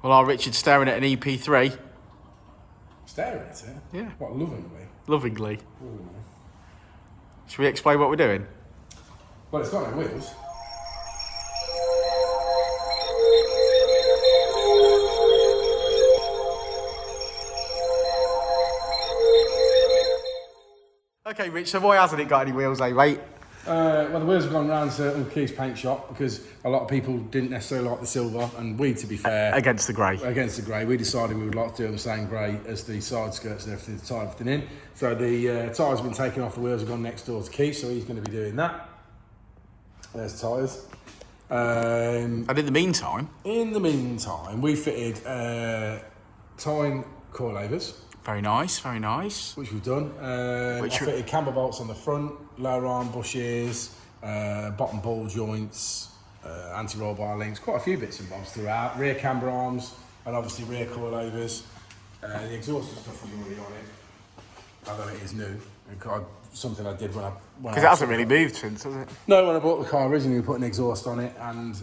Well, our Richard's staring at an EP3. Staring at it? Yeah. What, lovingly? Lovingly. Should we explain what we're doing? Well, it's got no wheels. Okay, Rich, so why hasn't it got any wheels, eh, mate? Well, the wheels have gone round to Uncle Keith's paint shop because a lot of people didn't necessarily like the silver, and we, to be fair... Against the grey. Against the grey. We decided we would like to do the same grey as the side skirts and everything to tie everything in. So the tyres have been taken off, the wheels have gone next door to Keith, so he's going to be doing that. There's tyres. And in the meantime... we fitted tying coilovers. Very nice, very nice. Which we've done. I fitted camber bolts on the front, lower arm bushes, bottom ball joints, anti-roll bar links, quite a few bits and bobs throughout. Rear camber arms, and obviously rear coilovers. The exhaust and stuff was already on it, although it is new. Something I did when because it hasn't really moved since, has it? No, when I bought the car originally, we put an exhaust on it and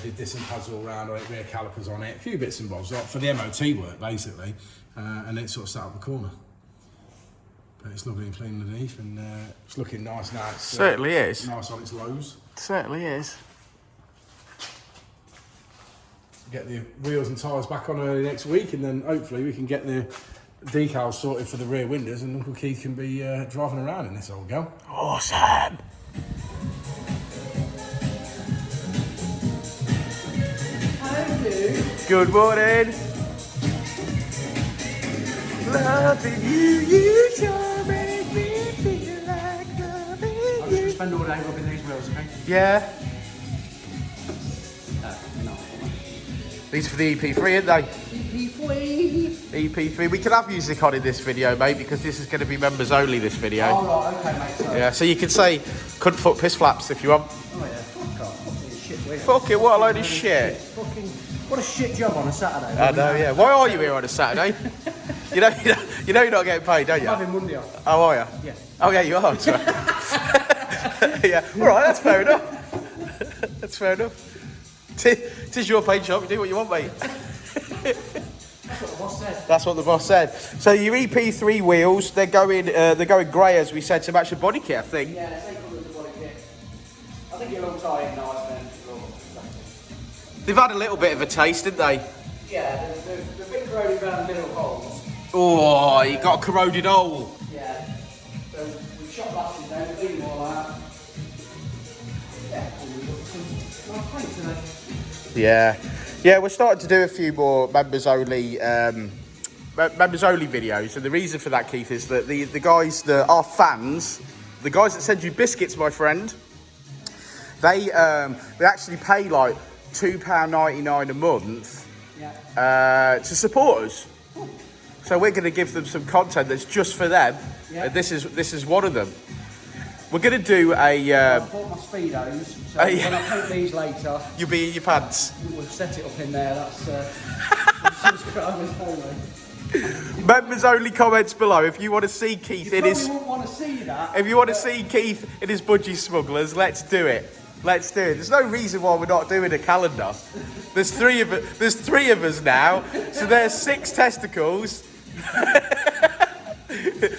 did disc and pads all round on it, rear calipers on it, a few bits and bobs, like for the MOT work basically, and it sort of sat up the corner. But it's lovely and clean underneath, and it's looking nice now. It certainly is. Nice on its lows. It certainly is. Get the wheels and tyres back on early next week, and then hopefully we can get the decals sorted for the rear windows, and Uncle Keith can be driving around in this old girl. Awesome. Good morning. Loving you sure make me feel like loving you. I'm just gonna spend all day rubbing these wheels, okay? Yeah. No. These are for the EP3, aren't they? EP3. EP3. We can have music on in this video, mate, because this is going to be members only, this video. Oh, right, okay, mate. So. Yeah, so you can say cunt foot piss flaps if you want. Oh, yeah. Fuck off. Fucking shit wheels. Fuck it, what a load of shit. Fucking, what a shit job on a Saturday. I know, yeah. Why are you here on a Saturday? you know you're not getting paid, don't you? I'm having Monday off. Oh, are you? Yeah. Oh, yeah, you are. Sorry. Yeah, all right, that's fair enough. That's fair enough. Tis your paint shop, you do what you want, mate. That's what the boss said. That's what the boss said. So your EP3 wheels, they're going grey, as we said, to match the body kit, I think. Yeah, take a look at the body kit. I think it'll tie in nice then. They've had a little bit of a taste, didn't they? Yeah, they've been corroded around the middle holes. Oh, you got a corroded hole. Yeah. So we've shot blasted down, we've cleaned them all out. Yeah, and we've got some nice paint today. Yeah. Yeah, we're starting to do a few more members only videos, and the reason for that, Keith, is that the guys that are fans, the guys that send you biscuits, my friend, they actually pay like £2.99 a month to support us. So we're going to give them some content that's just for them. Yeah. And this is one of them. We're going to do a... I bought my Speedos, so when I paint these later... You'll be in your pants. We'll set it up in there, that's... subscribers only. Members only comments below. If you want to see Keith in his... You won't want to see that. If you want to see Keith in his budgie smugglers, let's do it. Let's do it. There's no reason why we're not doing a calendar. There's three of us now, so there's 6 testicles.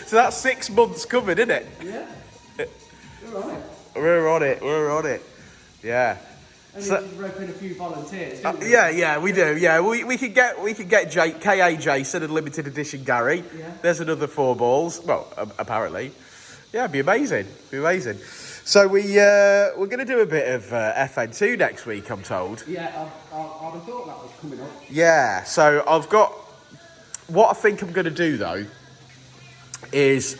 So that's 6 months covered, isn't it? Yeah. You're on it. We're on it. Yeah. And so, you rope in a few volunteers, don't we? Yeah, we do. Yeah, we could get KA Jason and limited edition Gary. Yeah. There's another 4 balls. Well, apparently. Yeah, it'd be amazing. So we're going to do a bit of FN2 next week, I'm told. Yeah, I'd have thought that was coming up. Yeah, so I've got... What I think I'm going to do, though, is...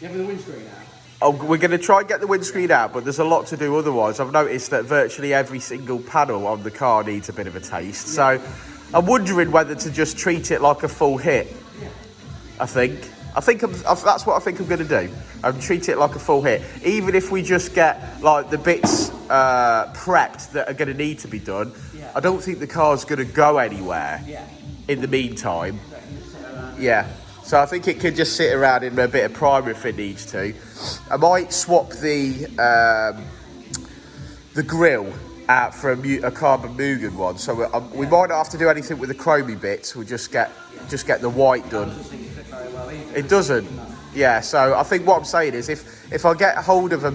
You having the windscreen out? Oh, we're going to try and get the windscreen out, but there's a lot to do otherwise. I've noticed that virtually every single panel on the car needs a bit of a taste. Yeah. So I'm wondering whether to just treat it like a full hit. Yeah. That's what I think I'm going to do. Treat it like a full hit. Even if we just get like the bits prepped that are going to need to be done, I don't think the car's going to go anywhere in the meantime. Yeah. So I think it could just sit around in a bit of primer if it needs to. I might swap the grille for a carbon Mugen one, so we might not have to do anything with the chromey bits. We'll just get the white done. It doesn't. Yeah, so I think what I'm saying is if I get hold of a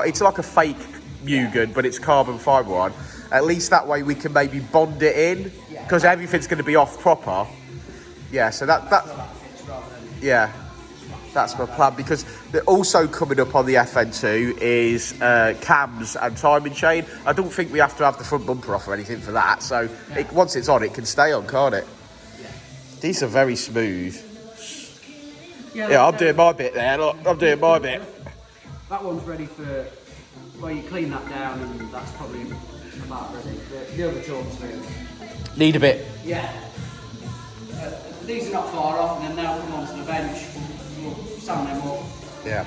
it's like a fake Mugen, but it's carbon fibre one. At least that way we can maybe bond it in, because everything's going to be off proper. Yeah, so yeah, that's my plan, because also coming up on the FN2 is cams and timing chain. I don't think we have to have the front bumper off or anything for that, so once it's on, it can stay on, can't it? Yeah. These are very smooth. Yeah, I'm doing my bit there, look, I'm doing my bit. That one's ready for, well, you clean that down and that's probably about ready. The other chalks need a bit. Yeah. These are not far off, and then they'll come onto the bench. We'll sand them up. Yeah.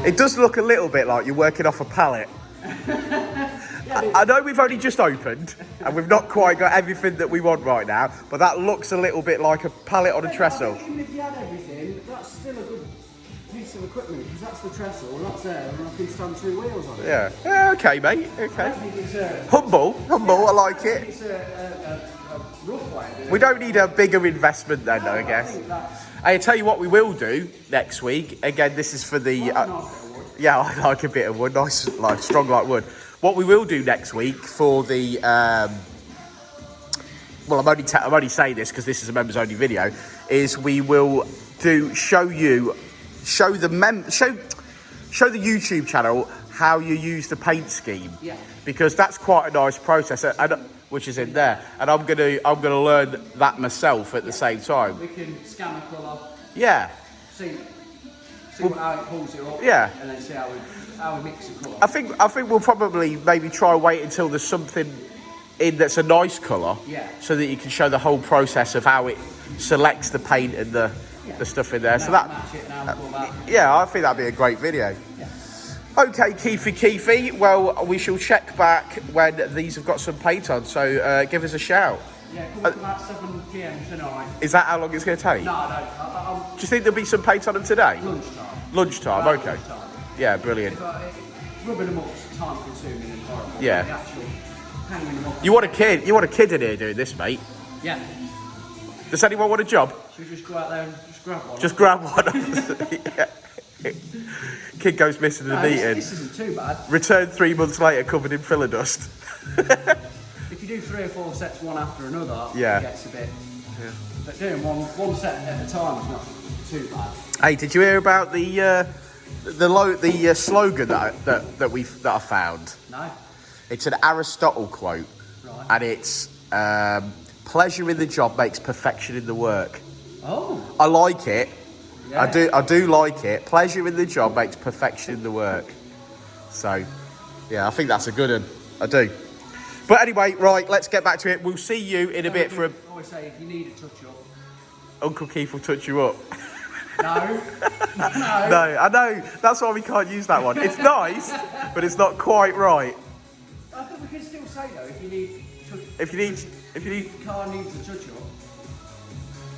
It does look a little bit like you're working off a pallet. I know we've only just opened, and we've not quite got everything that we want right now, but that looks a little bit like a pallet on a trestle. Even if you had everything, that's still a good piece of equipment, because that's the trestle, and that's there, and I can stand 2 wheels on it. Yeah, okay, mate, okay. I don't think it's humble, I like it. It's a rough way. We don't need a bigger investment then, though, I guess. I tell you what we will do next week. Again, this is for the... yeah, I like a bit of wood. Nice, like strong like wood. What we will do next week for the... well, I'm only saying this because this is a members-only video, is we will show the YouTube channel how you use the paint scheme. Yeah. Because that's quite a nice process, which is in there, and I'm gonna learn that myself at the same time. We can scan the colour. Yeah. See how it pulls it up. Yeah. And then see how we mix the colour. I think we'll probably maybe try and wait until there's something in that's a nice colour. Yeah. So that you can show the whole process of how it selects the paint and the stuff in there. So that. Yeah, I think that'd be a great video. Okay, Keefy, well, we shall check back when these have got some paint on, so give us a shout. Yeah, come about 7 PM tonight. Is that how long it's going to take? No, I don't. Do you think there'll be some paint on them today? Lunchtime. Lunchtime, okay. Lunchtime. Yeah, brilliant. Rubbing them up is time consuming and horrible. Yeah. The actual hanging them up. You want a kid in here doing this, mate? Yeah. Does anyone want a job? Should we just go out there and just grab one? Just grab one. Yeah. Kid goes missing in the meeting. This isn't too bad. Return 3 months later covered in filler dust. If you do 3 or 4 sets one after another, it gets a bit. Yeah. But doing one set at a time is not too bad. Hey, did you hear about the slogan that I found? No. It's an Aristotle quote, right. And it's pleasure in the job makes perfection in the work. Oh. I like it. Yeah. I do like it. Pleasure in the job makes perfection in the work. So, yeah, I think that's a good one. I do. But anyway, right, let's get back to it. We'll see you in a bit for a... I always say, if you need a touch-up... Uncle Keith will touch you up. No. No, I know. That's why we can't use that one. It's nice, but it's not quite right. I think we can still say, though, if you need... If you the car needs a touch-up...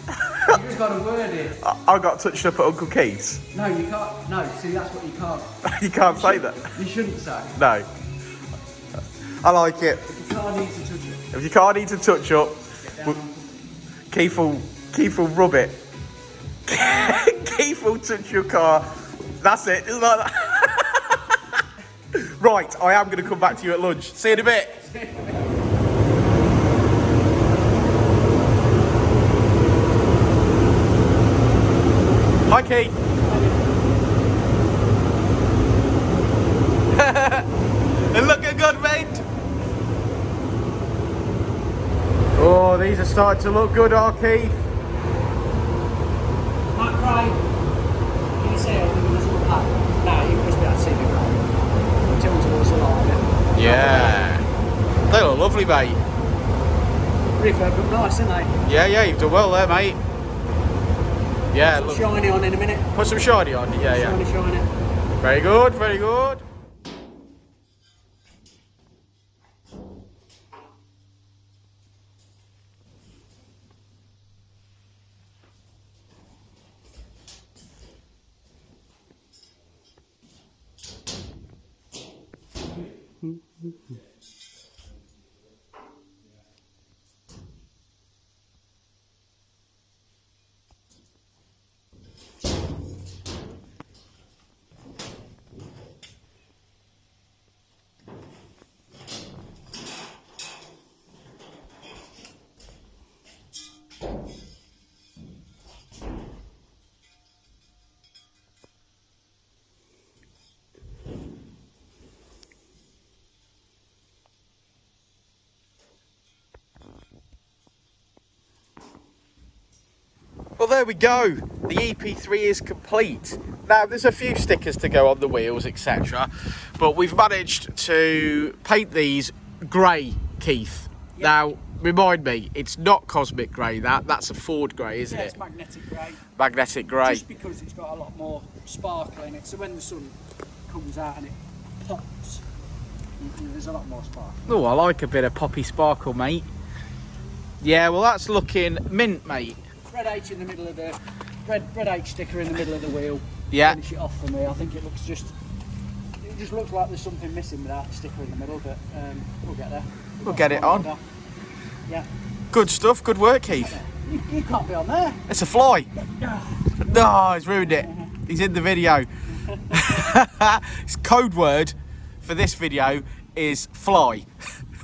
You just got to word it. I got touched up at Uncle Keith's. No, you can't. No, see, that's what you can't. You can't say that. You shouldn't say. No. I like it. If your car needs a touch-up. If your car needs a touch-up, Keith will rub it. Keith will touch your car. That's it. It's like that. Right, I am going to come back to you at lunch. See you in a bit. Hi, Keith. They're looking good, mate. Oh, these are starting to look good, Keith. Right. Can you say it was all that? No, you must be that Civic right. Tilted towards the line. Yeah. They look lovely, mate. Refurb look nice, don't they? Yeah, you've done well there, mate. Yeah, look. Shiny on in a minute. Put some shiny on, yeah. Shiny. Very good, very good. Well, there we go. The Ep3 is complete. Now, there's a few stickers to go on the wheels, etc. But we've managed to paint these grey, Keith. Yep. Now, remind me, it's not cosmic grey, that's a Ford grey, isn't it? It's magnetic grey. Magnetic grey. Just because it's got a lot more sparkle in it, so when the sun comes out and it pops, there's a lot more sparkle. Oh, I like a bit of poppy sparkle, mate. Yeah, well, that's looking mint, mate. Red H in the middle of the red H sticker in the middle of the wheel. Yeah. Finish it off for me. I think it just looks like there's something missing without the sticker in the middle, but we'll get there. We'll get it on. Yeah. Good stuff. Good work, Keith. You can't be on there. It's a fly. No, he's ruined it. He's in the video. His code word for this video is fly.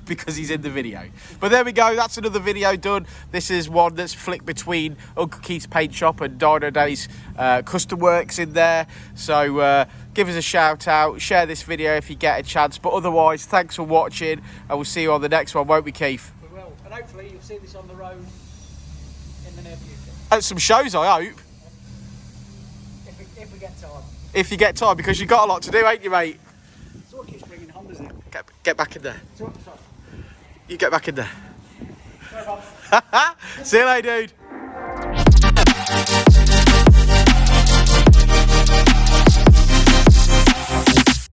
Because he's in the video. But there we go, that's another video done. This is one that's flicked between Uncle Keith's Paint Shop and Dino Day's custom works in there. So give us a shout out, share this video if you get a chance. But otherwise, thanks for watching, and we'll see you on the next one, won't we, Keith? We will, and hopefully you'll see this on the road in the near future. At some shows, I hope. If we get time. If you get time, because you've got a lot to do, ain't you, mate? So what keeps bringing Hondas in? Get back in there. Sorry. You get back in there. Sorry, Bob. See you later, dude.